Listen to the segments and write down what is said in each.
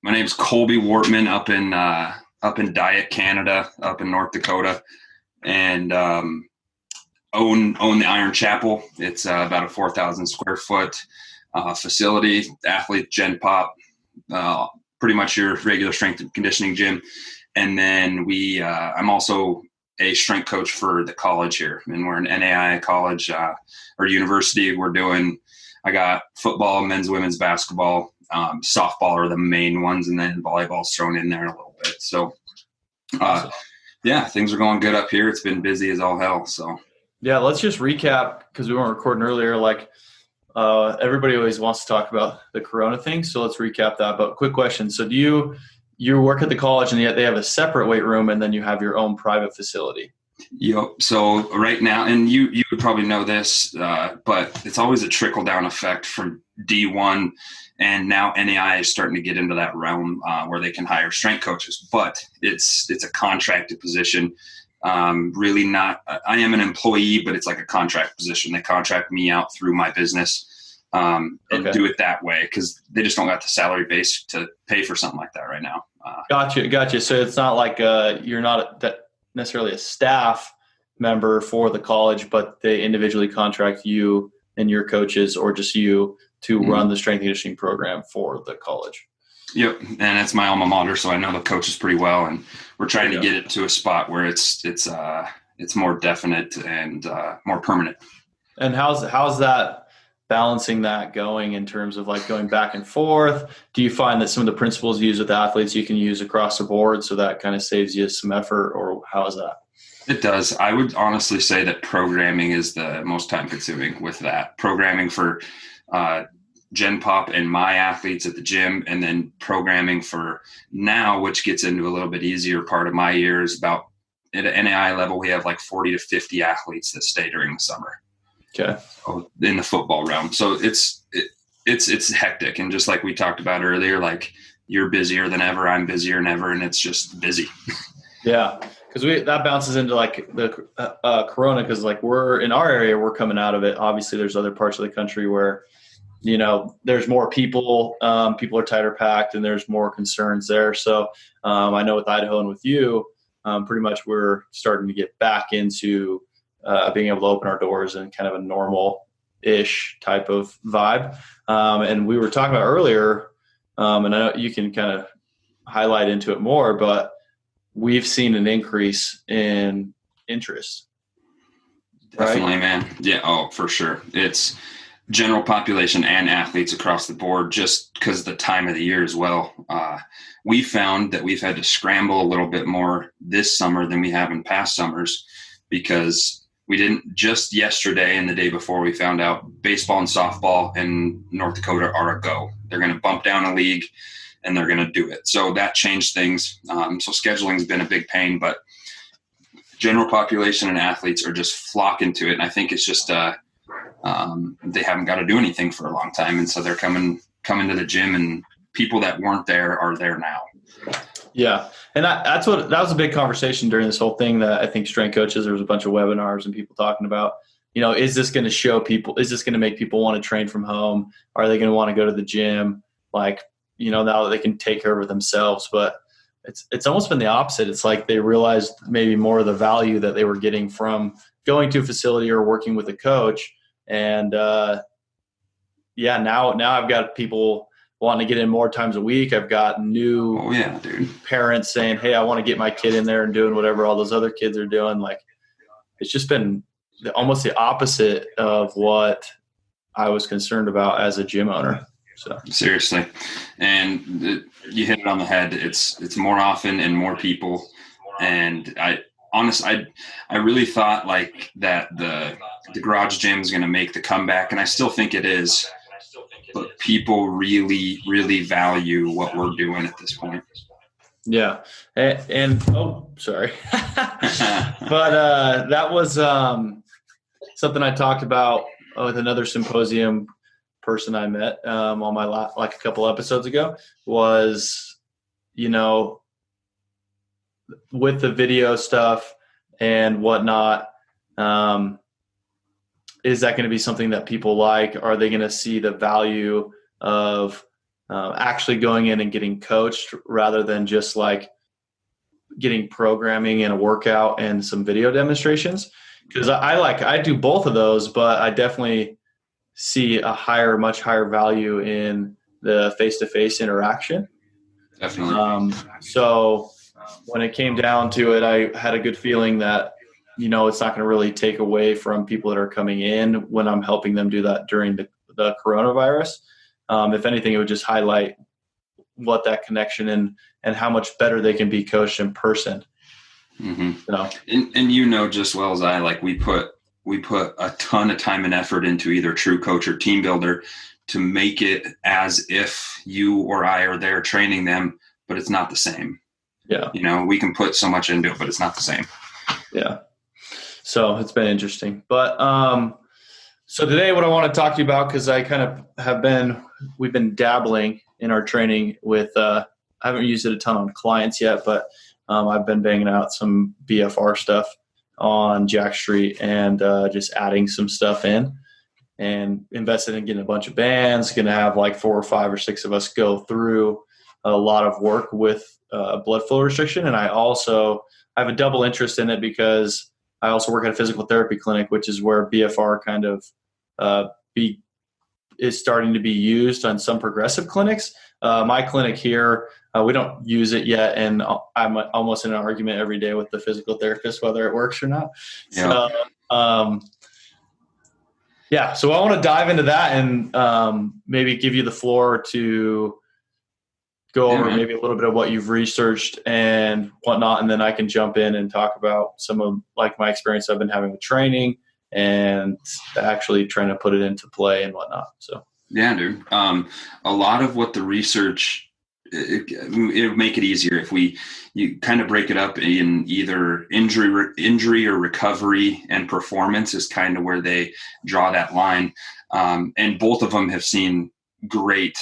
My name's Colby Wartman up in Diet, Canada, up in North Dakota, and own the Iron Chapel. It's about a 4,000 square foot facility, athlete gen pop, pretty much your regular strength and conditioning gym. And then I'm also a strength coach for the college here, and we're an NAI college or university. I got football, men's, women's basketball, softball are the main ones, and then volleyball's thrown in there a little bit. So, things are going good up here. It's been busy as all hell. So, yeah, let's just recap because we weren't recording earlier. Everybody always wants to talk about the Corona thing, so let's recap that. But quick question: so, do you work at the college, and yet they have a separate weight room, and then you have your own private facility? Yep. So right now, and you would probably know this, but it's always a trickle down effect from D1, and now NAI is starting to get into that realm where they can hire strength coaches, but it's a contracted position. Really not. I am an employee, but it's like a contract position. They contract me out through my business and do it that way because they just don't got the salary base to pay for something like that right now. Gotcha. So it's not like you're not necessarily a staff member for the college, but they individually contract you and your coaches, or just you, to run the strength and conditioning program for the college. Yep, and it's my alma mater, so I know the coaches pretty well, and we're trying to get it to a spot where it's more definite and more permanent. And how's that balancing that going in terms of like going back and forth? Do you find that some of the principles you use with athletes you can use across the board, so that kind of saves you some effort, or how is that? It does. I would honestly say that programming is the most time consuming with that. Programming for Gen Pop and my athletes at the gym, and then programming for now, which gets into a little bit easier part of my year, is about at an NAI level, we have like 40 to 50 athletes that stay during the summer. Okay. In the football realm. So it's hectic. And just like we talked about earlier, like you're busier than ever, I'm busier than ever, and it's just busy. Yeah. Because that bounces into like the Corona, because like we're in our area, we're coming out of it. Obviously there's other parts of the country where, there's more people, people are tighter packed, and there's more concerns there. So I know with Idaho and with you, pretty much we're starting to get back into being able to open our doors in kind of a normal-ish type of vibe. And we were talking about earlier, and I know you can kind of highlight into it more, but we've seen an increase in interest. Definitely, right? Man. Yeah. Oh, for sure. It's general population and athletes across the board, just because of the time of the year as well. We found that we've had to scramble a little bit more this summer than we have in past summers, because we didn't just yesterday and the day before we found out baseball and softball in North Dakota are a go. They're going to bump down a league and they're going to do it. So that changed things. So scheduling's been a big pain, but general population and athletes are just flocking to it. And I think it's just they haven't got to do anything for a long time. And so they're coming to the gym, and people that weren't there are there now. Yeah. And that was a big conversation during this whole thing, that I think strength coaches, there was a bunch of webinars and people talking about, is this going to show people, is this going to make people want to train from home? Are they going to want to go to the gym? Like, now that they can take care of themselves. But it's almost been the opposite. It's like they realized maybe more of the value that they were getting from going to a facility or working with a coach. And now I've got people wanting to get in more times a week. I've got new parents saying, hey, I want to get my kid in there and doing whatever all those other kids are doing. Like, it's just been almost the opposite of what I was concerned about as a gym owner. So seriously. And you hit it on the head. It's more often and more people. And I really thought like that the garage gym is going to make the comeback, and I still think it is. But people really, really value what we're doing at this point. Yeah. And sorry. But that was something I talked about with another symposium person I met on my like a couple episodes ago, was, with the video stuff and whatnot, is that going to be something that people like? Are they going to see the value of actually going in and getting coached rather than just like getting programming and a workout and some video demonstrations. Because I do both of those, but I definitely see much higher value in the face-to-face interaction. Definitely. So when it came down to it, I had a good feeling that, it's not going to really take away from people that are coming in when I'm helping them do that during the coronavirus. If anything, it would just highlight what that connection and how much better they can be coached in person. Mm-hmm. And just well as I, like we put a ton of time and effort into either True Coach or Team Builder to make it as if you or I are there training them, but it's not the same. Yeah. We can put so much into it, but it's not the same. Yeah. So it's been interesting. But so today what I want to talk to you about, because I kind of we've been dabbling in our training with, I haven't used it a ton on clients yet, but I've been banging out some BFR stuff on Jack Street and just adding some stuff in and invested in getting a bunch of bands. Going to have like 4 or 5 or 6 of us go through a lot of work with blood flow restriction. And I have a double interest in it because I also work at a physical therapy clinic, which is where BFR kind of is starting to be used on some progressive clinics. My clinic here, we don't use it yet, and I'm almost in an argument every day with the physical therapist whether it works or not. Yeah. So I want to dive into that and maybe give you the floor to go over maybe a little bit of what you've researched and whatnot, and then I can jump in and talk about some of like my experience I've been having with training and actually trying to put it into play and whatnot. So yeah, dude. A lot of what the research, it would make it easier if you kind of break it up in either injury or recovery, and performance is kind of where they draw that line. And both of them have seen great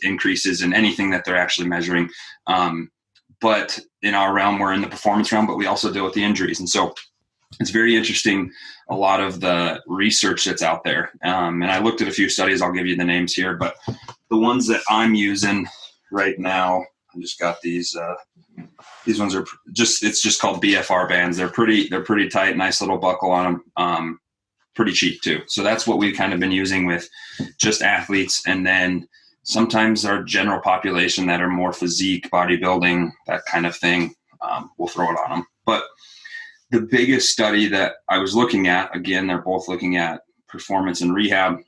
increases in anything that they're actually measuring. But in our realm, we're in the performance realm, but we also deal with the injuries. And so it's very interesting, a lot of the research that's out there. And I looked at a few studies, I'll give you the names here, but the ones that I'm using right now, I just got these ones are it's just called BFR bands. They're pretty tight, nice little buckle on them. Pretty cheap too. So that's what we've kind of been using with just athletes. And then sometimes our general population that are more physique, bodybuilding, that kind of thing, we'll throw it on them. But the biggest study that I was looking at, again, they're both looking at performance and rehab,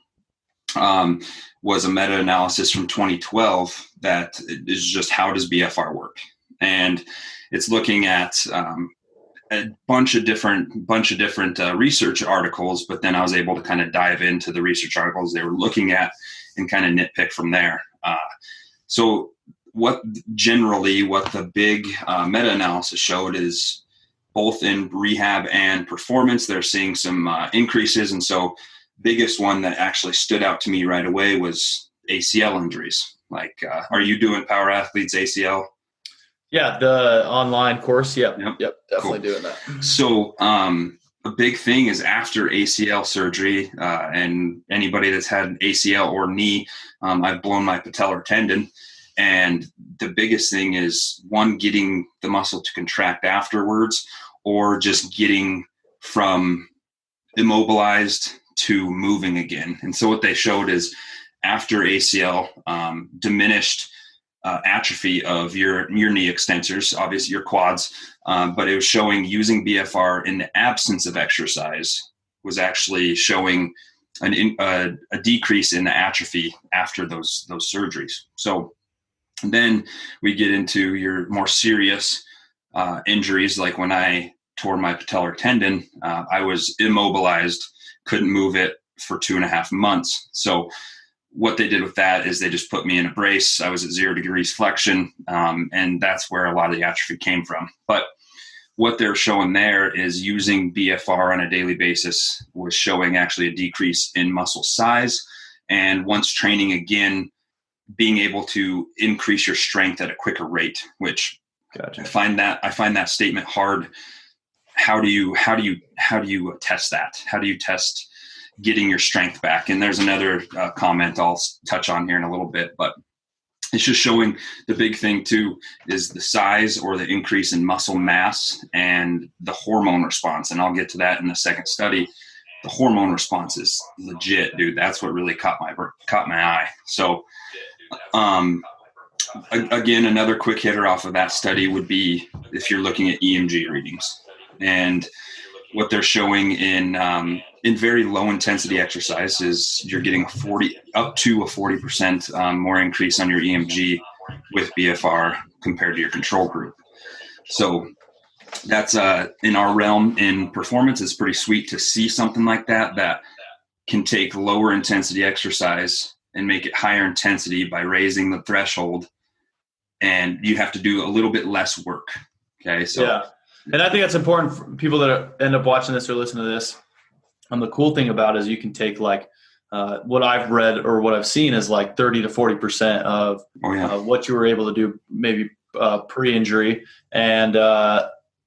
was a meta-analysis from 2012 that is just how does BFR work? And it's looking at a bunch of different research articles, but then I was able to kind of dive into the research articles they were looking at and kind of nitpick from there. So what the big meta-analysis showed is both in rehab and performance, they're seeing some increases. And so biggest one that actually stood out to me right away was ACL injuries. Like, are you doing Power Athletes ACL? Yeah, the online course. Yep, definitely doing that. So a big thing is after ACL surgery, and anybody that's had ACL or knee, I've blown my patellar tendon. And the biggest thing is, one, getting the muscle to contract afterwards, or just getting from immobilized to moving again. And so what they showed is after ACL, diminished atrophy of your knee extensors, obviously your quads, but it was showing using BFR in the absence of exercise was actually showing a decrease in the atrophy after those surgeries. So then we get into your more serious injuries, like when I tore my patellar tendon, I was immobilized, couldn't move it for 2.5 months. So what they did with that is they just put me in a brace. I was at 0 degrees flexion, and that's where a lot of the atrophy came from. But what they're showing there is using BFR on a daily basis was showing actually a decrease in muscle size. And once training again, being able to increase your strength at a quicker rate, which Gotcha. I find that statement hard. How do you test that? How do you test getting your strength back? And there's another comment I'll touch on here in a little bit, but it's just showing the big thing too is the size or the increase in muscle mass and the hormone response. And I'll get to that in the second study. The hormone response is legit, dude. That's what really caught my eye. So, again, another quick hitter off of that study would be if you're looking at EMG readings, and what they're showing in very low intensity exercise is you're getting up to a 40% more increase on your EMG with BFR compared to your control group. So that's in our realm in performance, it's pretty sweet to see something like that can take lower intensity exercise and make it higher intensity by raising the threshold, and you have to do a little bit less work. Okay. So yeah. And I think that's important for people that end up watching this or listening to this. And the cool thing about it is you can take like what I've read or what I've seen is like 30 to 40% of what you were able to do maybe pre-injury, and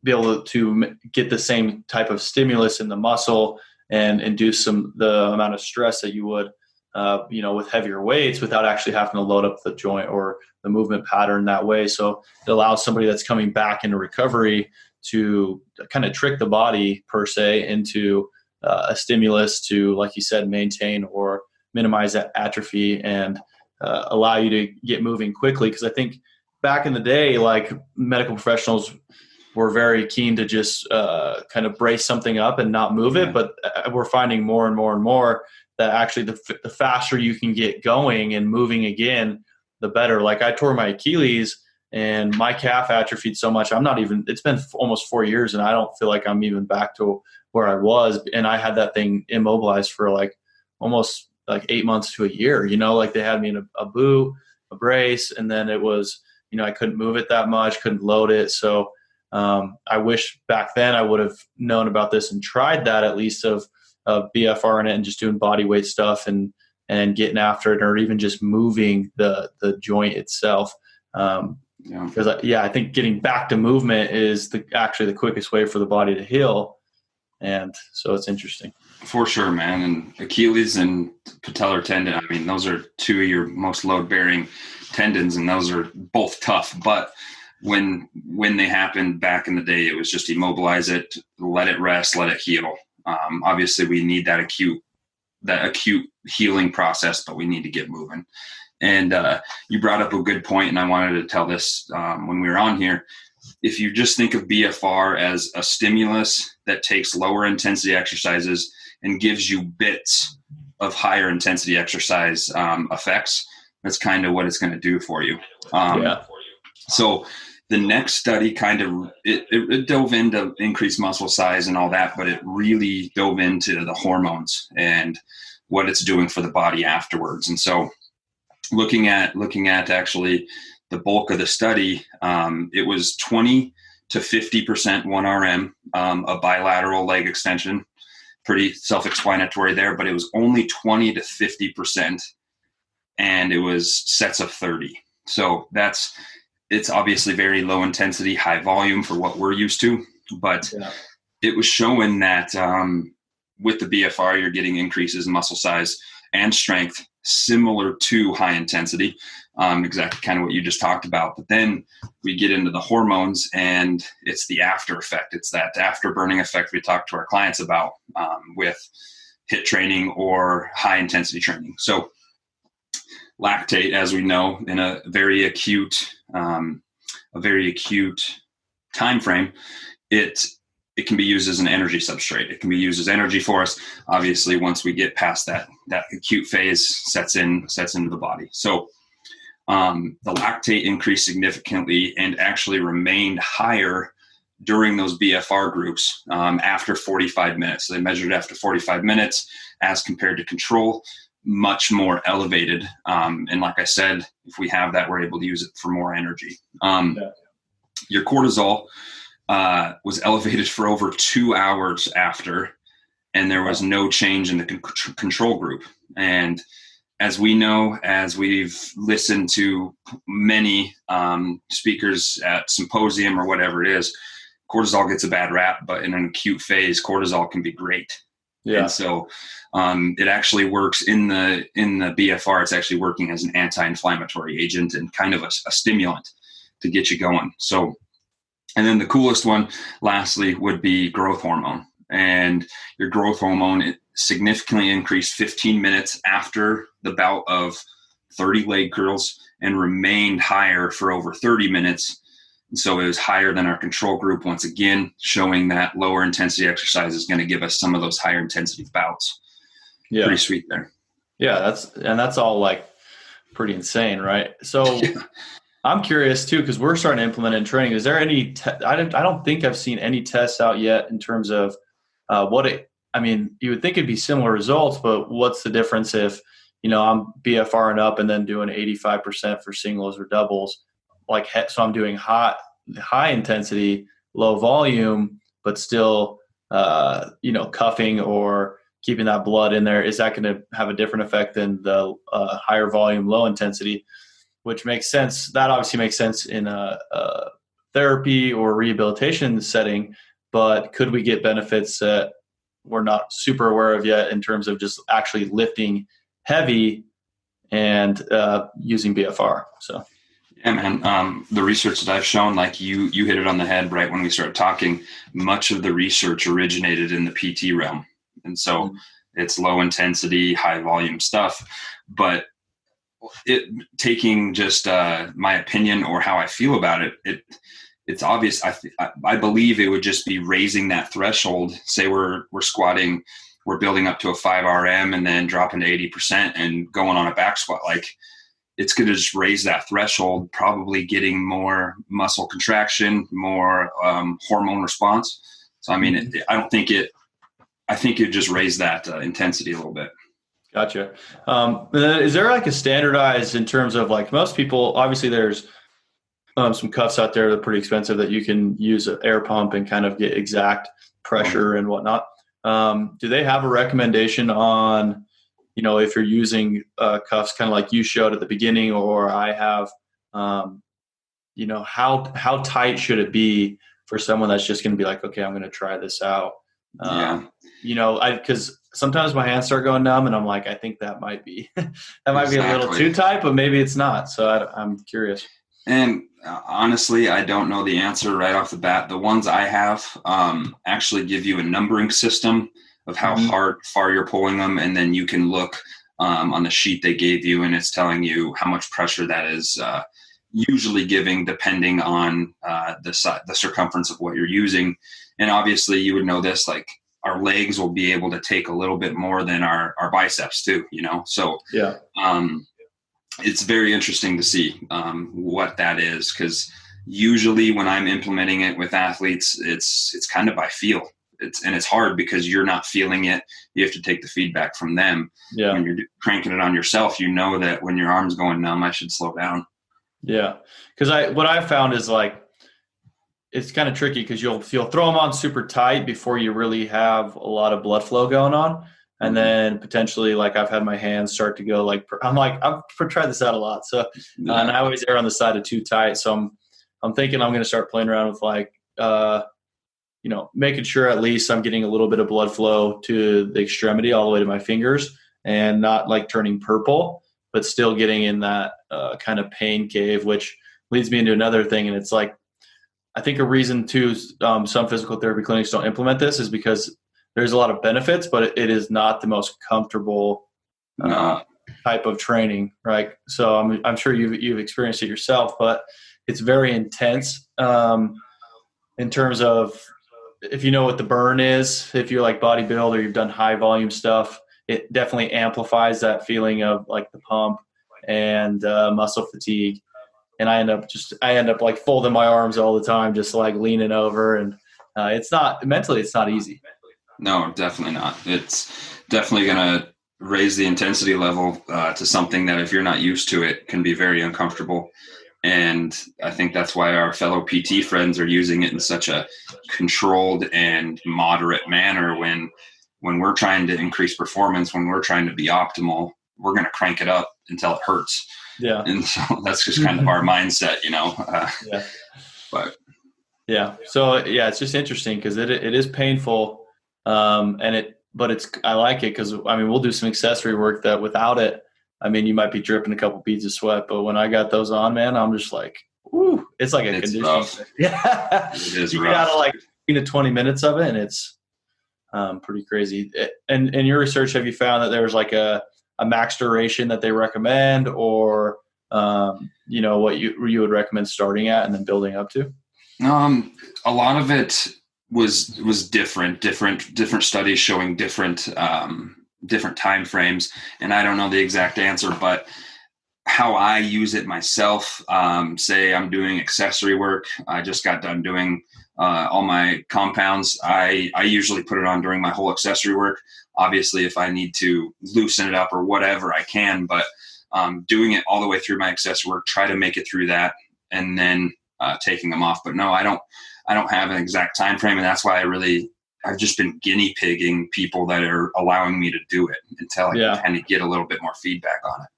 be able to get the same type of stimulus in the muscle and induce the amount of stress that you would, with heavier weights without actually having to load up the joint or the movement pattern that way. So it allows somebody that's coming back into recovery to kind of trick the body per se into a stimulus to, like you said, maintain or minimize that atrophy and allow you to get moving quickly. Because I think back in the day, like medical professionals were very keen to just kind of brace something up and not move it. But we're finding more and more and more that actually the faster you can get going and moving again, the better. Like I tore my Achilles and my calf atrophied so much. It's been almost 4 years and I don't feel like I'm even back to where I was. And I had that thing immobilized for like almost like 8 months to a year, like they had me in a boot, a brace, and then it was, I couldn't move it that much, couldn't load it. So I wish back then I would have known about this and tried that at least of BFR in it and just doing body weight stuff and getting after it, or even just moving the joint itself. Because I think getting back to movement is actually the quickest way for the body to heal. And so it's interesting. For sure, man. And Achilles and patellar tendon, I mean, those are two of your most load-bearing tendons, and those are both tough. But when they happened back in the day, it was just immobilize it, let it rest, let it heal. Obviously, we need that acute healing process, but we need to get moving. And you brought up a good point, and I wanted to tell this when we were on here. If you just think of BFR as a stimulus that takes lower intensity exercises and gives you bits of higher intensity exercise effects, that's kind of what it's going to do for you. So the next study it dove into increased muscle size and all that, but it really dove into the hormones and what it's doing for the body afterwards. And so looking at actually the bulk of the study, it was 20 to 50% 1RM, a bilateral leg extension, pretty self-explanatory there, but it was only 20 to 50%, and it was sets of 30. So it's obviously very low intensity, high volume for what we're used to, but it was showing that with the BFR, you're getting increases in muscle size and strength similar to high intensity, exactly kind of what you just talked about. But then we get into the hormones, and it's the after effect. It's that afterburning effect we talk to our clients about with HIIT training or high intensity training. So lactate, as we know, in a very acute time frame, it can be used as an energy substrate. It can be used as energy for us. Obviously, once we get past that acute phase sets into the body. So the lactate increased significantly and actually remained higher during those BFR groups after 45 minutes. So they measured after 45 minutes as compared to control, much more elevated. And like I said, if we have that, we're able to use it for more energy. Your cortisol was elevated for over 2 hours after, and there was no change in the control group. And as we know, as we've listened to many speakers at symposium or whatever it is, cortisol gets a bad rap, but in an acute phase, cortisol can be great. Yeah. And so it actually works in the BFR. It's actually working as an anti-inflammatory agent and kind of a stimulant to get you going. So, and then the coolest one, lastly, would be growth hormone. And your growth hormone, it significantly increased 15 minutes after the bout of 30 leg curls and remained higher for over 30 minutes. And so it was higher than our control group, once again, showing that lower intensity exercise is going to give us some of those higher intensity bouts. Yeah. Pretty sweet there. Yeah, that's all like pretty insane, right? So yeah. I'm curious too, because we're starting to implement it in training. Is there any, I don't think I've seen any tests out yet in terms of you would think it'd be similar results, but what's the difference if, I'm BFR and up and then doing 85% for singles or doubles, so I'm doing high intensity, low volume, but still, cuffing or keeping that blood in there. Is that going to have a different effect than the higher volume, low intensity, which makes sense. That obviously makes sense in a therapy or rehabilitation setting, but could we get benefits that we're not super aware of yet in terms of just actually lifting heavy and using BFR? So. Yeah, man. The research that I've shown, like you hit it on the head right when we started talking, much of the research originated in the PT realm. And so it's low intensity, high volume stuff, but taking just my opinion or how I feel about it, it's obvious. I believe it would just be raising that threshold. Say we're squatting, we're building up to a 5 RM and then dropping to 80% and going on a back squat. Like, it's going to just raise that threshold, probably getting more muscle contraction, more hormone response. So, I mean, I think it just raised that intensity a little bit. Gotcha. Is there like a standardized in terms of like most people, obviously there's some cuffs out there that are pretty expensive that you can use an air pump and kind of get exact pressure and whatnot. Do they have a recommendation on, if you're using cuffs kind of like you showed at the beginning, or I have, how tight should it be for someone that's just going to be like, okay, I'm going to try this out. Because sometimes my hands start going numb and I'm like, I think that might be, be a little too tight, but maybe it's not. So I'm curious. And honestly, I don't know the answer right off the bat. The ones I have actually give you a numbering system of how far you're pulling them. And then you can look on the sheet they gave you, and it's telling you how much pressure that is usually giving depending on the circumference of what you're using. And obviously you would know this, like our legs will be able to take a little bit more than our biceps too, So yeah. It's very interesting to see what that is, because usually when I'm implementing it with athletes, it's kind of by feel. It's hard because you're not feeling it. You have to take the feedback from them. Yeah. When you're cranking it on yourself, that when your arm's going numb, I should slow down. Yeah, because what I've found is like it's kind of tricky because you'll throw them on super tight before you really have a lot of blood flow going on. And then potentially, like I've had my hands start to go like I've tried this out a lot. So and I always err on the side of too tight. So I'm thinking I'm going to start playing around with like making sure at least I'm getting a little bit of blood flow to the extremity all the way to my fingers, and not like turning purple, but still getting in that kind of pain cave, which leads me into another thing. And it's like I think a reason too some physical therapy clinics don't implement this is because there's a lot of benefits, but it is not the most comfortable type of training, right? So I'm sure you've experienced it yourself, but it's very intense in terms of if you know what the burn is, if you're like bodybuilder or you've done high volume stuff, it definitely amplifies that feeling of like the pump and muscle fatigue. And I end up like folding my arms all the time, just like leaning over, and it's not easy. No, definitely not. It's definitely going to raise the intensity level to something that if you're not used to it can be very uncomfortable. And I think that's why our fellow PT friends are using it in such a controlled and moderate manner. When we're trying to increase performance, when we're trying to be optimal, we're going to crank it up until it hurts. Yeah. And so that's just kind of our mindset, Yeah. But yeah. So yeah, it's just interesting because it is painful. I like it because I mean we'll do some accessory work that without it, I mean you might be dripping a couple beads of sweat, but when I got those on, man, I'm just like, woo! It's like a conditioning rough. Yeah, It is you rough. got to like 15 to 20 minutes of it, and it's pretty crazy. And in your research, have you found that there's like a max duration that they recommend, or you know what you would recommend starting at and then building up to? A lot of it was different studies showing different time frames, and I don't know the exact answer, but how I use it myself, say I'm doing accessory work. I just got done doing all my compounds. I usually put it on during my whole accessory work. Obviously, if I need to loosen it up or whatever, I can, but doing it all the way through my accessory work, try to make it through that, and then taking them off. But no, I don't have an exact time frame, and that's why I've just been guinea pigging people that are allowing me to do it until I can kind of get a little bit more feedback on it.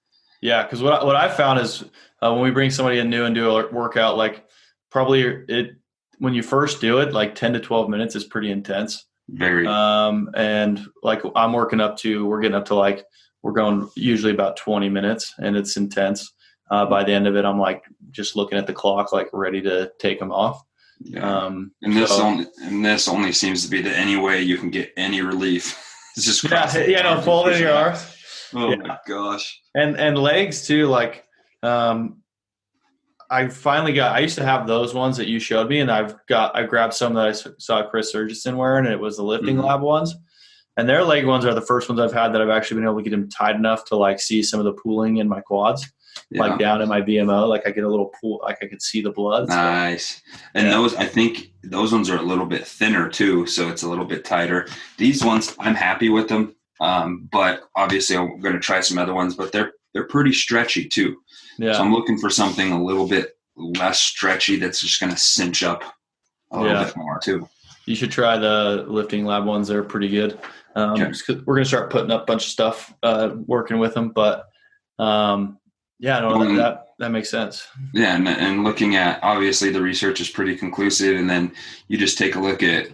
Yeah, because what I found is when we bring somebody in new and do a workout, like probably when you first do it, like 10 to 12 minutes is pretty intense. Very. And like we're getting up to like, we're going usually about 20 minutes, and it's intense. By the end of it, I'm like just looking at the clock, like ready to take them off. Yeah. And this only seems to be the only way you can get any relief. It's just fold in your arms. Oh my gosh. And legs too. Like, I used to have those ones that you showed me, and I grabbed some that I saw Chris Surgiston wearing, and it was the lifting lab ones. And their leg ones are the first ones I've had that I've actually been able to get them tight enough to like see some of the pooling in my quads, like down in my VMO. Like I get a little pool, like I could see the blood. Nice. And those, I think those ones are a little bit thinner too, so it's a little bit tighter. These ones, I'm happy with them. But obviously I'm going to try some other ones, but they're pretty stretchy too. Yeah. So I'm looking for something a little bit less stretchy that's just going to cinch up a little bit more too. You should try the lifting lab ones. They're pretty good. We're going to start putting up a bunch of stuff, working with them, but that makes sense. Yeah. And looking at, obviously the research is pretty conclusive. And then you just take a look at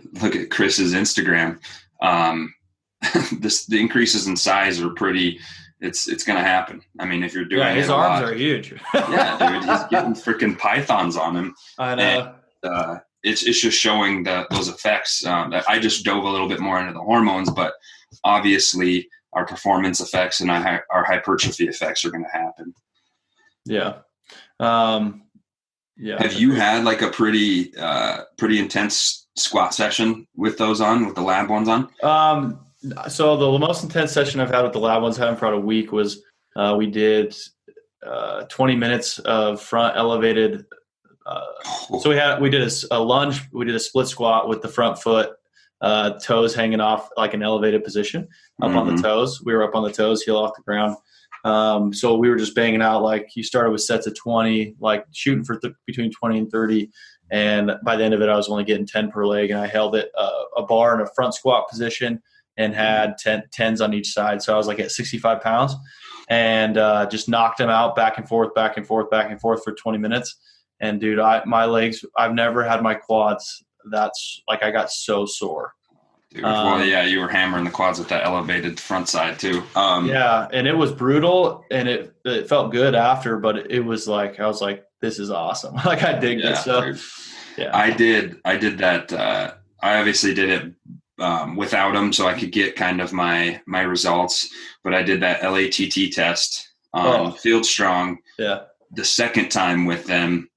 Chris's Instagram. The increases in size are pretty, it's going to happen. I mean, if you're doing his arms are huge. Yeah, dude, he's getting freaking pythons on him. I know. And, it's just showing those effects. That I just dove a little bit more into the hormones, but obviously our performance effects and our hypertrophy effects are going to happen. Yeah. Have you had like a pretty intense squat session with those on, with the lab ones on? So the most intense session I've had with the lab ones, having for about a week, was we did 20 minutes of front elevated. So we did a lunge, we did a split squat with the front foot, toes hanging off like an elevated position up on the toes. We were up on the toes, heel off the ground. So we were just banging out, like you started with sets of 20, like shooting for between 20 and 30. And by the end of it, I was only getting 10 per leg, and I held it a bar in a front squat position and had 10s on each side. So I was like at 65 pounds and just knocked them out back and forth for 20 minutes. And dude, my legs, I've never had my quads. That's like, I got so sore. Dude, you were hammering the quads with that elevated front side too. And it was brutal, and it felt good after, but it was like, I was like, this is awesome. Like I dig this stuff. Dude. Yeah, I did that. I obviously did it without them, so I could get kind of my results. But I did that LATT test on Field Strong. Yeah. The second time with them,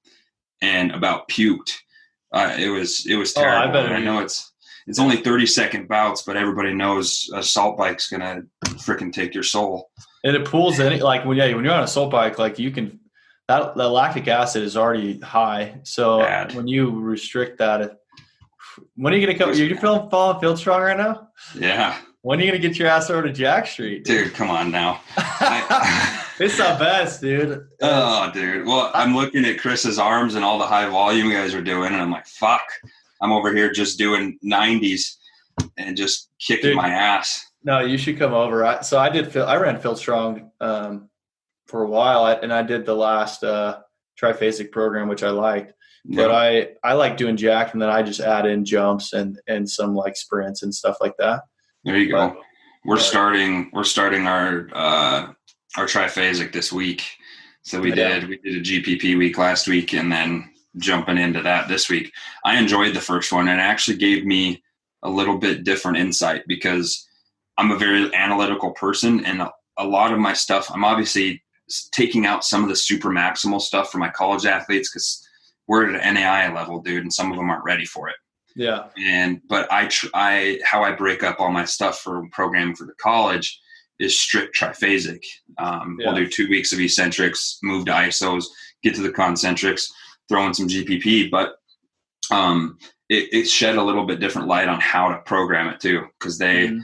and about puked. It was terrible. I know it's only 30-second bouts, but everybody knows a salt bike's gonna freaking take your soul. And it pulls when you're on a salt bike, like you can, that lactic acid is already high. So when you restrict that, when are you gonna come? You're falling Field Strong right now? Yeah. When are you gonna get your ass over to Jack Street? Dude, come on now. It's the best, dude. Oh, dude. Well, I'm looking at Chris's arms and all the high volume you guys are doing, and I'm like, fuck. I'm over here just doing 90s and just kicking my ass. No, you should come over. I ran Field Strong for a while, and I did the last triphasic program, which I liked. Yeah. But I like doing jack, and then I just add in jumps and some like sprints and stuff like that. There you But, go. We're starting our triphasic this week. So we did a GPP week last week and then jumping into that this week. I enjoyed the first one, and it actually gave me a little bit different insight because I'm a very analytical person, and a lot of my stuff, I'm obviously taking out some of the super maximal stuff for my college athletes because we're at an NAI level, dude, and some of them aren't ready for it. Yeah. But how I break up all my stuff for programming for the college is strict triphasic. We'll do 2 weeks of eccentrics, move to isos, get to the concentrics, throw in some GPP. But it shed a little bit different light on how to program it too, because they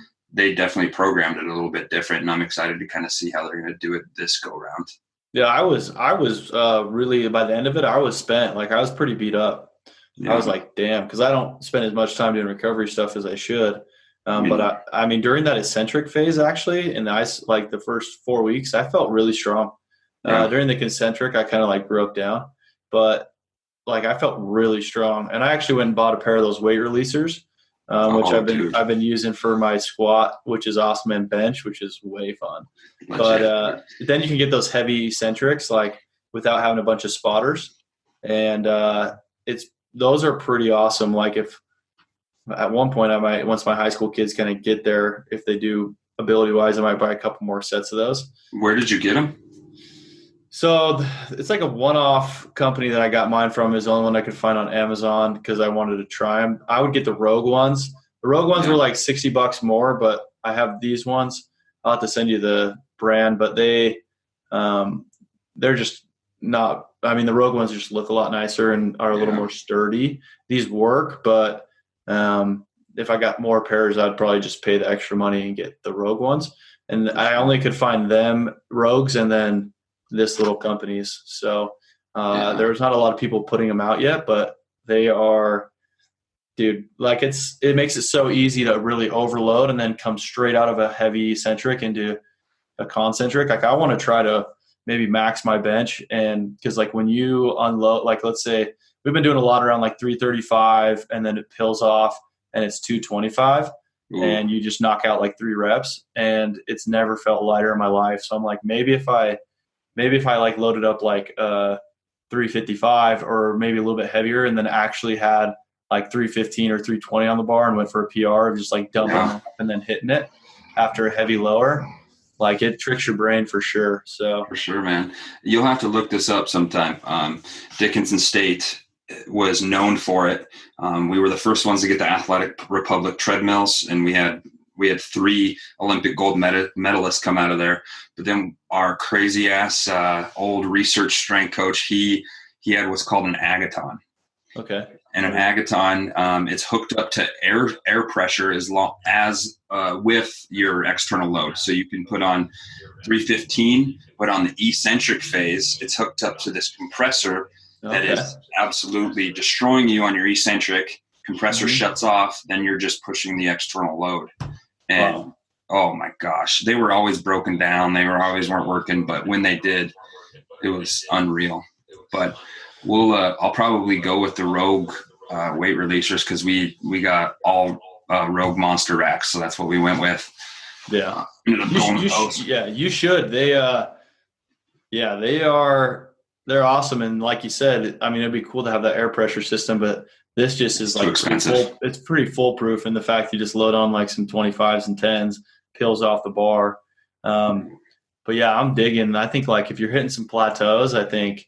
definitely programmed it a little bit different, and I'm excited to kind of see how they're going to do it this go round. Yeah, I was really, by the end of it, I was spent. Like, I was pretty beat up. Yeah. I was like, damn, because I don't spend as much time doing recovery stuff as I should. But I mean, during that eccentric phase, actually, in the first 4 weeks, I felt really strong. During the concentric, I kind of like broke down, but like I felt really strong. And I actually went and bought a pair of those weight releasers, which I've been using for my squat, which is awesome, and bench, which is way fun. But then you can get those heavy eccentrics like without having a bunch of spotters, and those are pretty awesome. Like, if at one point once my high school kids kind of get there, if they do ability wise, I might buy a couple more sets of those. Where did you get them? So it's like a one-off company that I got mine from. Is the only one I could find on Amazon because I wanted to try them. I would get the Rogue ones. The Rogue ones were like $60 more, but I have these ones. I'll have to send you the brand, but they're just not. I mean, the Rogue ones just look a lot nicer and are a little more sturdy. These work, but if I got more pairs, I'd probably just pay the extra money and get the Rogue ones. And I only could find them, Rogues, and then this little companies. So there was not a lot of people putting them out yet, but they are, dude, like it makes it so easy to really overload and then come straight out of a heavy eccentric into a concentric. Like, I want to try to maybe max my bench, and because like when you unload, like let's say we've been doing a lot around like 335 and then it pills off and it's 225 and you just knock out like 3 reps, and it's never felt lighter in my life. So I'm like, maybe if I like loaded up like 355 or maybe a little bit heavier and then actually had like 315 or 320 on the bar and went for a PR of just like dumping up and then hitting it after a heavy lower, like it tricks your brain for sure. So for sure, man. You'll have to look this up sometime. Dickinson State was known for it. We were the first ones to get the Athletic Republic treadmills, and we had 3 Olympic gold medalists come out of there. But then our crazy ass old research strength coach, he had what's called an agaton. Okay. And an agaton, it's hooked up to air pressure as long as with your external load. So you can put on 315, but on the eccentric phase, it's hooked up to this compressor that is absolutely destroying you on your eccentric. Compressor shuts off, then you're just pushing the external load. And oh my gosh, they were always broken down. They weren't working, but when they did, it was unreal. But I'll probably go with the Rogue weight releasers because we got all Rogue monster racks, so that's what we went with. Yeah, you should. They're awesome, and like you said, I mean, it'd be cool to have that air pressure system, but this just is like it's pretty foolproof in the fact you just load on like some 25s and 10s, pills off the bar. But yeah, I'm digging. I think like if you're hitting some plateaus, I think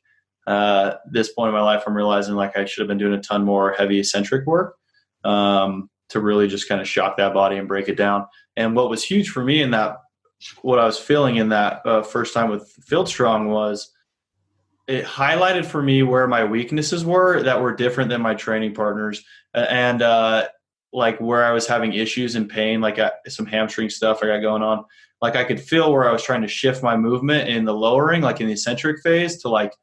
this point in my life, I'm realizing like I should have been doing a ton more heavy eccentric work to really just kind of shock that body and break it down. And what was huge for me in that, what I was feeling in that first time with Field Strong was it highlighted for me where my weaknesses were that were different than my training partners, and like where I was having issues and pain, like some hamstring stuff I got going on. Like I could feel where I was trying to shift my movement in the lowering, like in the eccentric phase, to like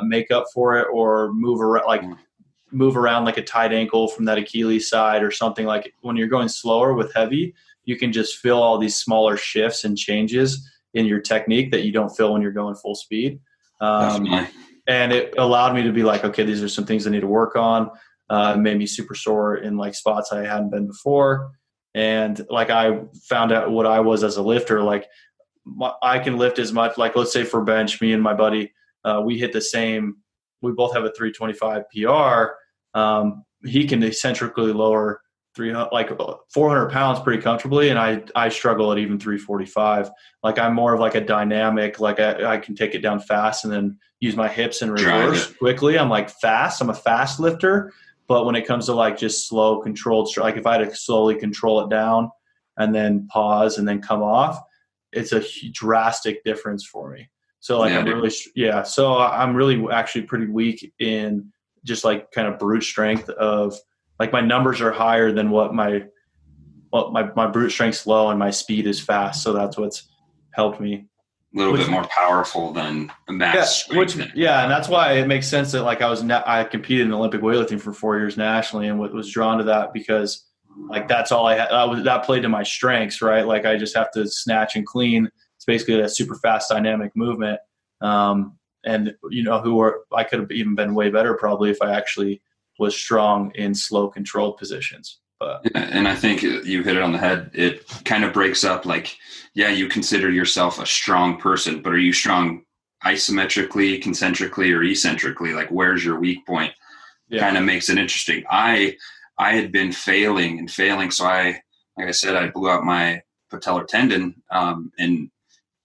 make up for it or move around like a tight ankle from that Achilles side or something. Like when you're going slower with heavy, you can just feel all these smaller shifts and changes in your technique that you don't feel when you're going full speed. And it allowed me to be like, okay, these are some things I need to work on. It made me super sore in like spots I hadn't been before. And like, I found out what I was as a lifter. Like, I can lift as much, like, let's say for bench, me and my buddy, we hit the same, we both have a 325 PR. He can eccentrically lower 400 pounds pretty comfortably. And I struggle at even 345. Like, I'm more of like a dynamic, like I can take it down fast and then use my hips in reverse quickly. I'm like fast. I'm a fast lifter. But when it comes to like just slow controlled, like if I had to slowly control it down and then pause and then come off, it's a drastic difference for me. So like, so I'm really actually pretty weak in just like kind of brute strength of, like, my numbers are higher than what my brute strength's low and my speed is fast. So that's what's helped me. A little bit more powerful than max strength. And that's why it makes sense that like I competed in Olympic weightlifting for 4 years nationally, and was drawn to that because like that's all I had. That played to my strengths, right? Like, I just have to snatch and clean. It's basically a super fast dynamic movement. And I could have even been way better probably if I actually was strong in slow controlled positions. But and I think you hit it on the head. It kind of breaks up, like, you consider yourself a strong person, but are you strong isometrically, concentrically, or eccentrically? Like, where's your weak point? Kind of makes it interesting. I had been failing. So like I said, I blew out my patellar tendon, and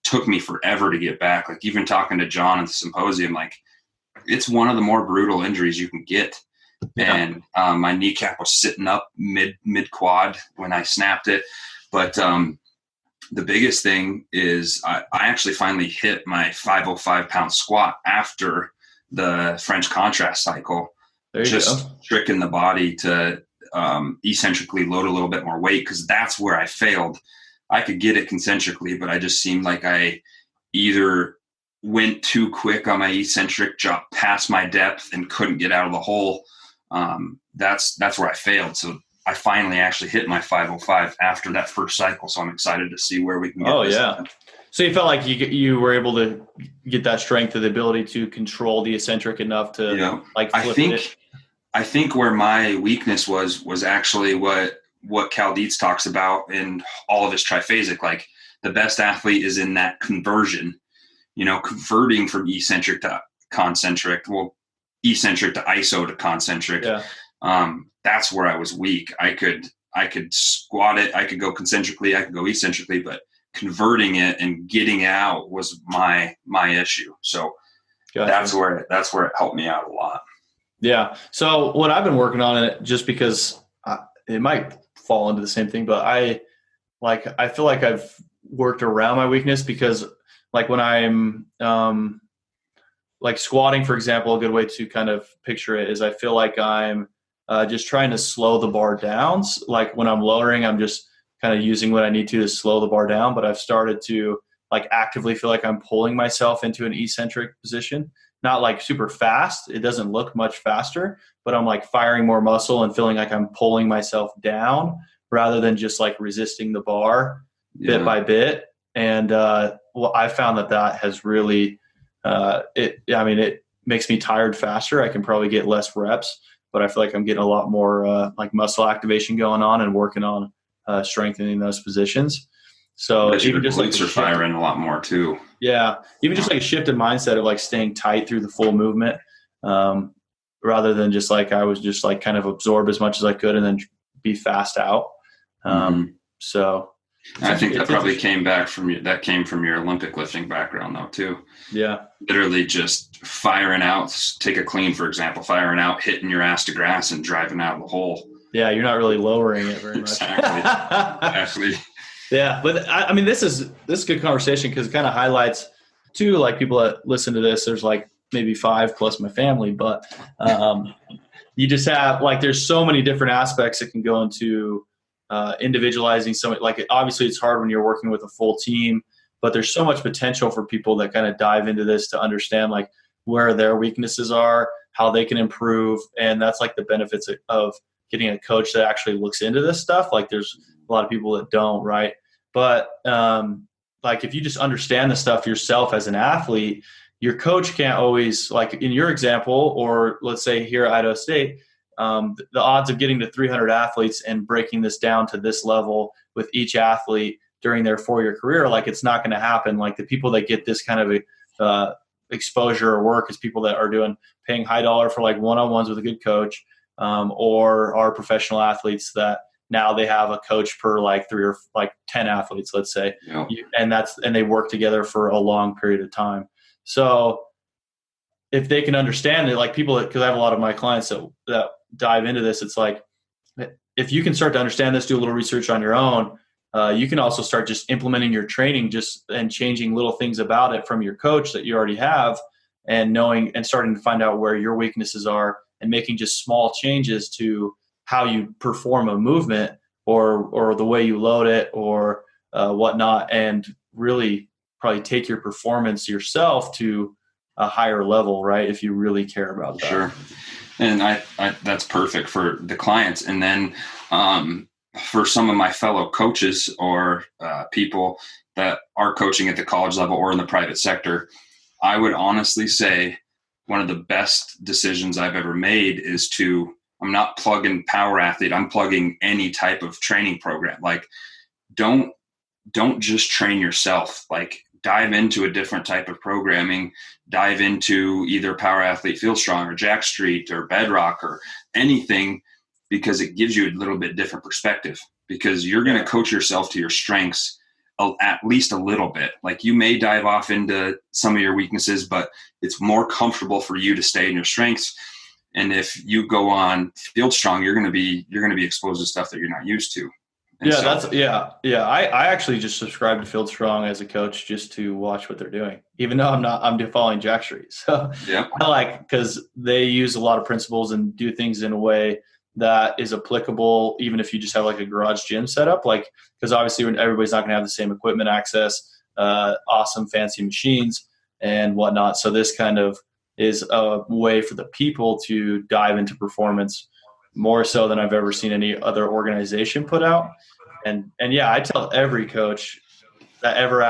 took me forever to get back. Like, even talking to John at the symposium, like, it's one of the more brutal injuries you can get. And my kneecap was sitting up mid quad when I snapped it. But the biggest thing is I actually finally hit my 505 pound squat after the French contrast cycle, just tricking the body to eccentrically load a little bit more weight, because that's where I failed. I could get it concentrically, but I just seemed like I either went too quick on my eccentric, dropped past my depth, and couldn't get out of the hole. That's where I failed. So I finally actually hit my 505 after that first cycle. So I'm excited to see where we can get this done. So you felt like you were able to get that strength of the ability to control the eccentric enough to flip I think where my weakness was actually what Cal Dietz talks about in all of his triphasic. Like, the best athlete is in that conversion, converting from eccentric to concentric. Well, eccentric to iso to concentric. That's where I was weak. I could squat it, I could go concentrically, I could go eccentrically, but converting it and getting out was my issue. So that's where it helped me out a lot. Yeah. So what I've been working on it, just because it might fall into the same thing, but I feel like I've worked around my weakness, because like when I'm like squatting, for example, a good way to kind of picture it is I feel like I'm just trying to slow the bar down. Like when I'm lowering, I'm just kind of using what I need to slow the bar down. But I've started to like actively feel like I'm pulling myself into an eccentric position, not like super fast. It doesn't look much faster, but I'm like firing more muscle and feeling like I'm pulling myself down rather than just like resisting the bar bit by bit. And I found that has really, it makes me tired faster. I can probably get less reps, but I feel like I'm getting a lot more like muscle activation going on and working on strengthening those positions. So even just glutes are firing a lot more too. Yeah. Even just like a shifted mindset of like staying tight through the full movement, rather than just like, I was just like kind of absorb as much as I could and then be fast out. So I think that probably came from your Olympic lifting background though too. Yeah. Literally just firing out, take a clean, for example, firing out, hitting your ass to grass and driving out of the hole. Yeah. You're not really lowering it very much. Exactly. Yeah. But I mean, this is good conversation, because it kind of highlights too, like people that listen to this, there's like maybe 5 plus my family, but you just have like, there's so many different aspects that can go into individualizing. So like, obviously it's hard when you're working with a full team, but there's so much potential for people that kind of dive into this to understand like where their weaknesses are, how they can improve. And that's like the benefits of getting a coach that actually looks into this stuff. Like there's a lot of people that don't, right? But like if you just understand the stuff yourself as an athlete, your coach can't always, like in your example, or let's say here at Idaho State, the odds of getting to 300 athletes and breaking this down to this level with each athlete during their 4-year career, like it's not going to happen. Like the people that get this kind of exposure or work is people that are paying high dollar for like one-on-ones with a good coach, or are professional athletes that now they have a coach per like 3 or like 10 athletes, let's say. Yeah. And they work together for a long period of time. So if they can understand it, like people, because I have a lot of my clients that dive into this, it's like, if you can start to understand this, do a little research on your own, you can also start just implementing your training and changing little things about it from your coach that you already have, and knowing and starting to find out where your weaknesses are and making just small changes to how you perform a movement or the way you load it or whatnot, and really probably take your performance yourself to a higher level, right? If you really care about that. Sure. And I that's perfect for the clients. And then for some of my fellow coaches or people that are coaching at the college level or in the private sector, I would honestly say one of the best decisions I've ever made is I'm not plugging power athlete. I'm plugging any type of training program. Like don't just train yourself. Like dive into a different type of programming, dive into either Power Athlete Feel Strong or Jack Street or Bedrock or anything, because it gives you a little bit different perspective, because you're going to coach yourself to your strengths at least a little bit. Like you may dive off into some of your weaknesses, but it's more comfortable for you to stay in your strengths. And if you go on Field Strong, you're going to be exposed to stuff that you're not used to. And I actually just subscribe to Field Strong as a coach just to watch what they're doing, even though I'm following Jack Street. So yeah, because they use a lot of principles and do things in a way that is applicable, even if you just have like a garage gym setup, like, because obviously everybody's not going to have the same equipment access, awesome fancy machines and whatnot. So this kind of is a way for the people to dive into performance more so than I've ever seen any other organization put out. And yeah, I tell every coach that ever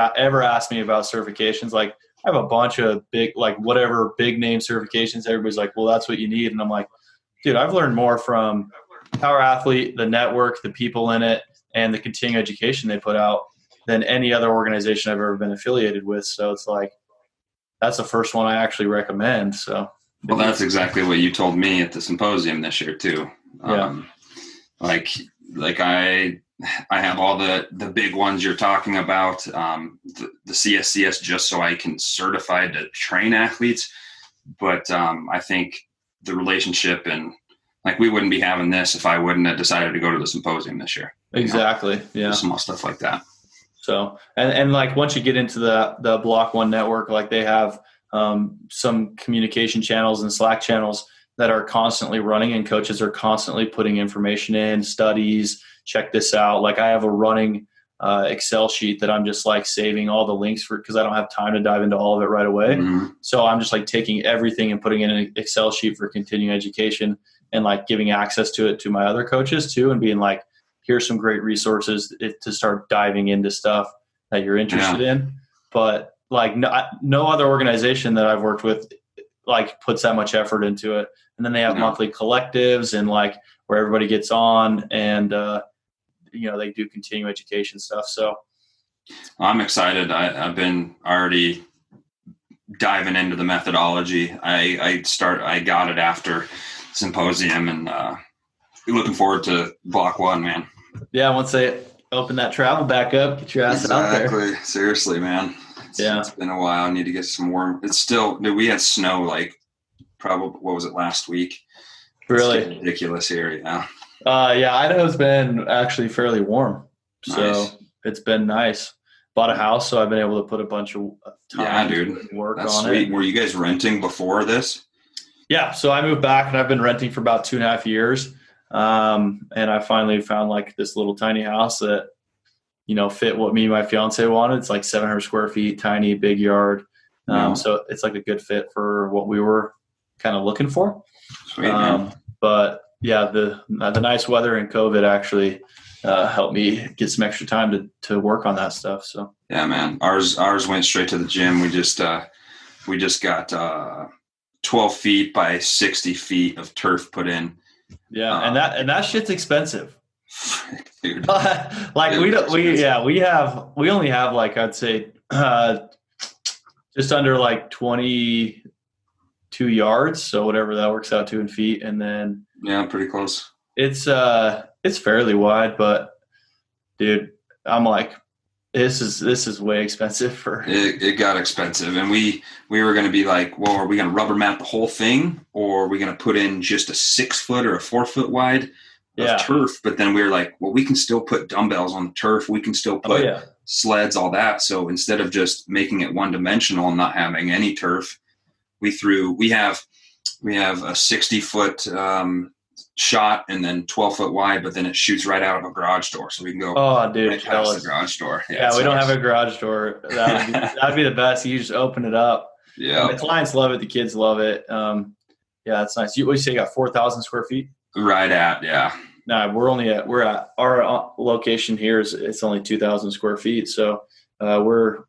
asked me about certifications, like I have a bunch of big, like whatever big name certifications, everybody's like, well, that's what you need. And I'm like, dude, I've learned more from Power Athlete, the network, the people in it, and the continuing education they put out than any other organization I've ever been affiliated with. So it's like, that's the first one I actually recommend. So, well, that's exactly what you told me at the symposium this year too. Yeah. Like I have all the big ones you're talking about, the CSCS, just so I can certify to train athletes. But I think the relationship, and like we wouldn't be having this if I wouldn't have decided to go to the symposium this year. Exactly. Yeah. Small stuff like that. So, and like once you get into the Block One network, like they have some communication channels and Slack channels that are constantly running, and coaches are constantly putting information in, studies, check this out. Like I have a running Excel sheet that I'm just like saving all the links for, because I don't have time to dive into all of it right away. Mm-hmm. So I'm just like taking everything and putting in an Excel sheet for continuing education, and like giving access to it to my other coaches too, and being like, here's some great resources to start diving into stuff that you're interested in. But like no other organization that I've worked with like puts that much effort into it. And then they have monthly collectives and like where everybody gets on and, they do continuing education stuff. So I'm excited. I've been already diving into the methodology. I got it after symposium, and looking forward to Block One, man. Yeah, once they open that travel back up, get your ass out there. Exactly. Seriously, man. It's been a while. I need to get some warm. It's still, we had snow like probably, what was it, last week? Really? It's ridiculous here, yeah. Idaho's been actually fairly warm. So It's been nice. Bought a house, so I've been able to put a bunch of time to work That's on sweet. it. Were you guys renting before this? Yeah, so I moved back and I've been renting for about 2.5 years. And I finally found like this little tiny house that, fit what me and my fiance wanted. It's like 700 square feet, tiny, big yard. So it's like a good fit for what we were kind of looking for. Sweet, man. But yeah, the nice weather and COVID actually helped me get some extra time to work on that stuff. So yeah, man, ours went straight to the gym. We just got 12 feet by 60 feet of turf put in. Yeah. And that shit's expensive. Dude, Like we only have like, I'd say, just under like 22 yards. So whatever that works out to in feet. And then yeah, pretty close. it's fairly wide, but dude, I'm like, this is way expensive for it got expensive. And we were going to be like, well, are we going to rubber mat the whole thing, or are we going to put in just a 6 foot or a 4 foot wide of turf? But then we were like, well, we can still put dumbbells on the turf. We can still put sleds, all that. So instead of just making it one dimensional and not having any turf, we have a 60 foot shot and then 12 foot wide, but then it shoots right out of a garage door, so we can go right past the garage door. Yeah, we don't have a garage door. That'd be the best. You just open it up. Yeah, the clients love it. The kids love it. Yeah, that's nice. You say you got 4,000 square feet? Right at, yeah. No, we're at our location here it's only 2,000 square feet. So we're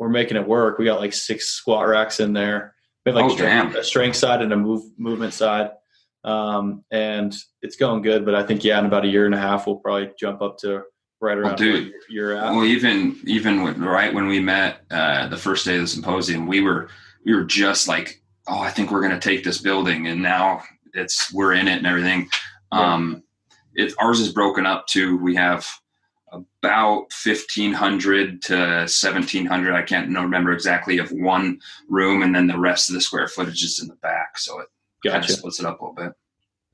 making it work. We got like 6 squat racks in there. We have like a strength side and a movement side. And it's going good, but I think, in about a year and a half, we'll probably jump up to right around where you're at. Well, even when we met, the first day of the symposium, we were just like, oh, I think we're going to take this building, and now we're in it and everything. Ours is broken up to, we have about 1,500 to 1,700. I can't remember exactly, of one room. And then the rest of the square footage is in the back. So it kind of splits it up a little bit.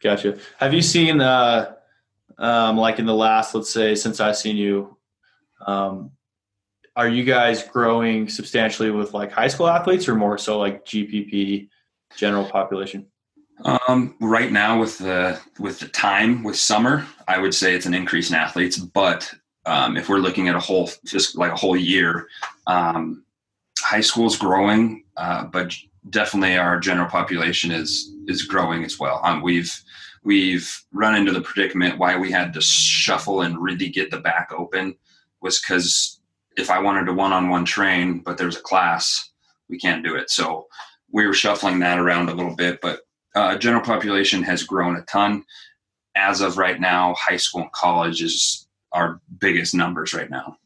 Gotcha. Have you seen, like in the last, let's say, since I've seen you, are you guys growing substantially with like high school athletes, or more so like GPP, general population? Right now with the time with summer, I would say it's an increase in athletes, but if we're looking at a whole year, high school's growing, but definitely our general population is growing as well. We've run into the predicament why we had to shuffle and really get the back open was because if I wanted to one-on-one train, but there's a class, we can't do it. So we were shuffling that around a little bit, but general population has grown a ton. As of right now, high school and college is our biggest numbers right now.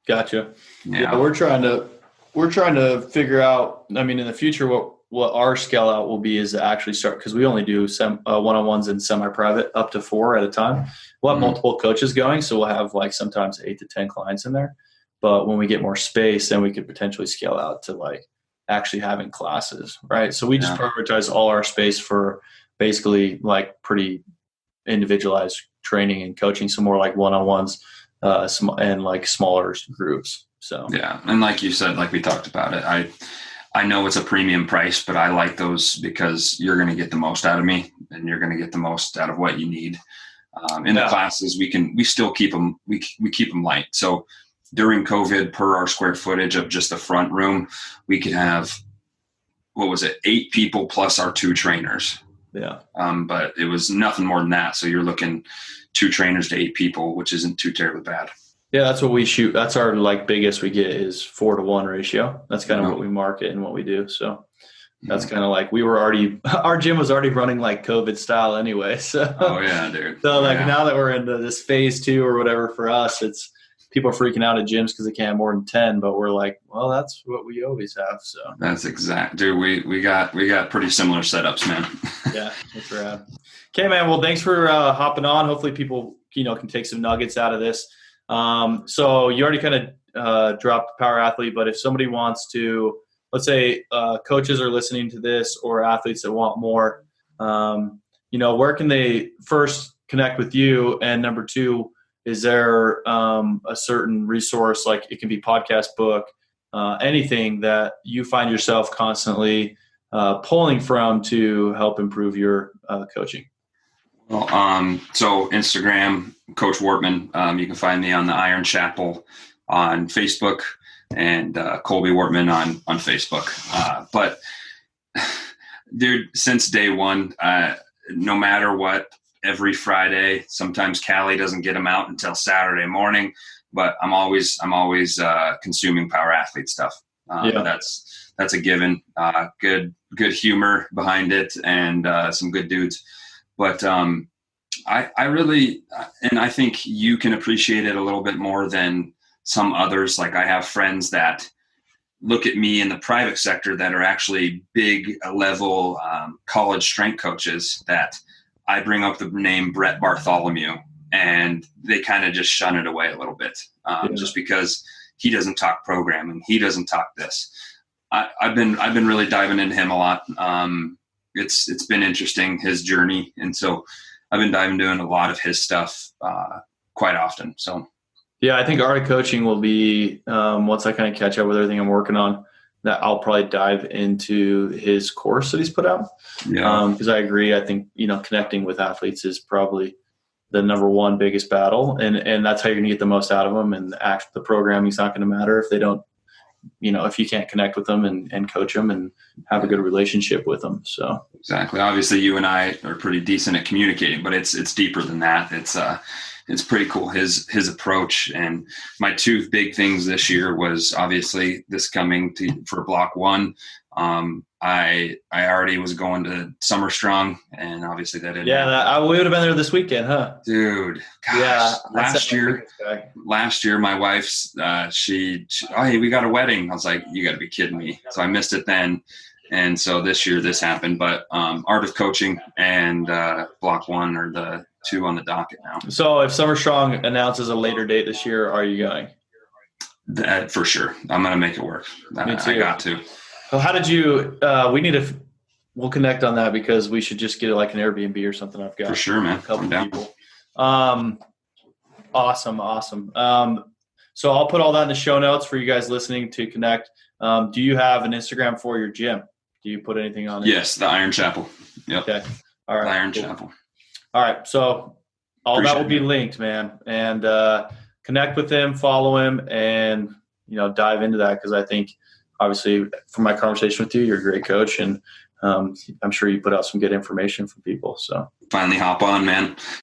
Gotcha. Yeah, we're trying to figure out, I mean, in the future, what our scale out will be is to actually start, because we only do one-on-ones and semi-private up to 4 at a time. We'll have multiple coaches going, so we'll have like sometimes 8 to 10 clients in there. But when we get more space, then we could potentially scale out to like actually having classes, right? So we just prioritize all our space for basically like pretty individualized training and coaching, some more like one-on-ones and like smaller groups. So yeah, and like you said, like we talked about it, I know it's a premium price, but I like those because you're going to get the most out of me, and you're going to get the most out of what you need. In the classes, we still keep them, we keep them light. So during COVID, per our square footage of just the front room, we could have, 8 people plus our 2 trainers. Yeah. But it was nothing more than that. So you're looking 2 trainers to 8 people, which isn't too terribly bad. Yeah, that's what we shoot. That's our like biggest we get is 4-to-1 ratio. That's kind of what we market and what we do. So that's kind of like our gym was already running like COVID style anyway. So oh yeah, dude. So like now that we're into this phase 2 or whatever, for us, it's people are freaking out at gyms because they can't have more than 10, but we're like, well, that's what we always have. So that's exact, dude. We got pretty similar setups, man. Yeah, that's rad. Okay, man. Well, thanks for hopping on. Hopefully people, can take some nuggets out of this. So you already kind of dropped Power Athlete, but if somebody wants to, let's say coaches are listening to this or athletes that want more, where can they first connect with you? And number 2, is there a certain resource, like it can be podcast, book, anything that you find yourself constantly pulling from to help improve your coaching? Well, so Instagram, Coach Wartman. You can find me on the Iron Chapel on Facebook, and Colby Wartman on Facebook. But dude, since day one, no matter what, every Friday, sometimes Callie doesn't get them out until Saturday morning, but I'm always consuming Power Athlete stuff. That's a given. Good humor behind it, and some good dudes. But I really, and I think you can appreciate it a little bit more than some others. Like I have friends that look at me in the private sector that are actually big level college strength coaches that I bring up the name Brett Bartholomew, and they kind of just shun it away a little bit, just because he doesn't talk programming, he doesn't talk this. I've been really diving into him a lot. It's been interesting, his journey, and so I've been diving into a lot of his stuff quite often. So. Yeah, I think Art of Coaching will be, once I kind of catch up with everything I'm working on, that I'll probably dive into his course that he's put out. Yeah. Because I agree. I think, connecting with athletes is probably the number one biggest battle. And that's how you're going to get the most out of them. And the programming is not going to matter if they don't, if you can't connect with them and coach them and have a good relationship with them. So exactly. Obviously you and I are pretty decent at communicating, but it's deeper than that. It's pretty cool, his approach. And my two big things this year was obviously this coming for block one. I already was going to Summer Strong, and obviously that didn't happen. We would have been there this weekend, huh? Dude, gosh, last year my wife's hey, we got a wedding. I was like, you got to be kidding me. So I missed it then. And so this year this happened, but Art of Coaching and block one are the two on the docket now. So if Summer Strong announces a later date this year, are you going? That for sure. I'm going to make it work. Me too. I got to. Well, how did you, we'll connect on that because we should just get like an Airbnb or something. I've got for sure, man. A couple I'm down. people. Awesome. So I'll put all that in the show notes for you guys listening to connect. Do you have an Instagram for your gym? Do you put anything on it? Yes, the Iron Chapel. Yep. Okay. All right. The Iron cool. Chapel. All right. So all that will be linked, man. And connect with him, follow him, and, dive into that because I think, obviously, from my conversation with you, you're a great coach, and I'm sure you put out some good information for people. So finally hop on, man.